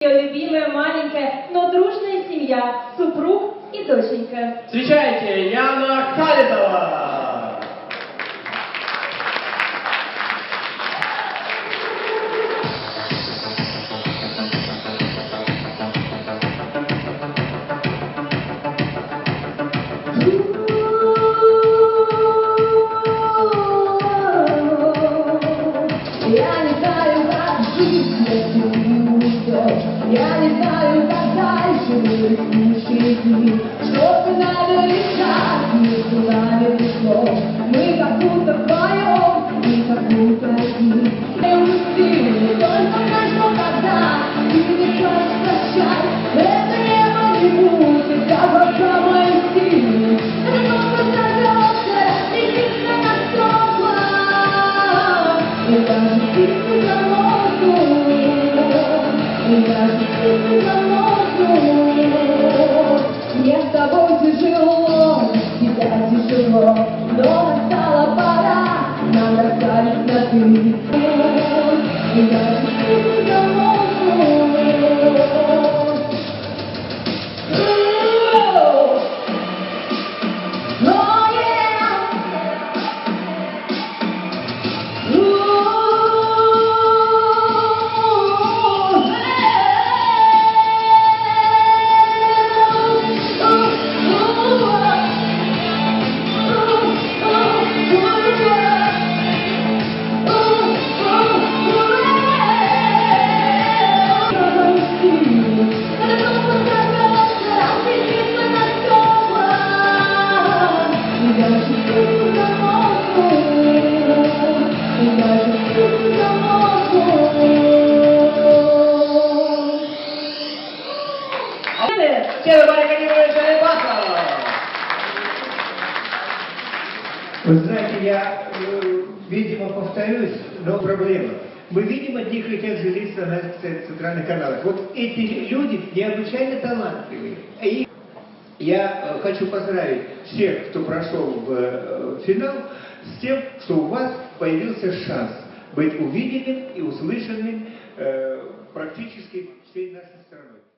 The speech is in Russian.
Ее любимая маленькая, но дружная семья, супруг и доченька. Встречайте, Яна Халидова! Я не знаю, как жить, если ты уйдешь. Я не знаю, как дальше высушить дни. Что-то надо решать, между нами пришло. Мы как будто вдвоем, и как будто одни. Я устаю, только знать, что когда ты не хочешь прощать, это небо не будет, как во самой силе. Это только зовется, летит на стекла. И даже птицы замолкнут, и даже птицы замолкнут. Мне с тобой тяжело, тебя тяжело, но настала пора нам расстались на ты. И даже птицы замолкнут. Oh yeah! Вы знаете, я, видимо, повторюсь, но проблема. Мы видим одних и тех же лиц на центральных каналах. Вот эти люди необычайно талантливые. И я хочу поздравить всех, кто прошел в финал, с тем, что у вас появился шанс быть увиденным и услышанным практически всей нашей страной.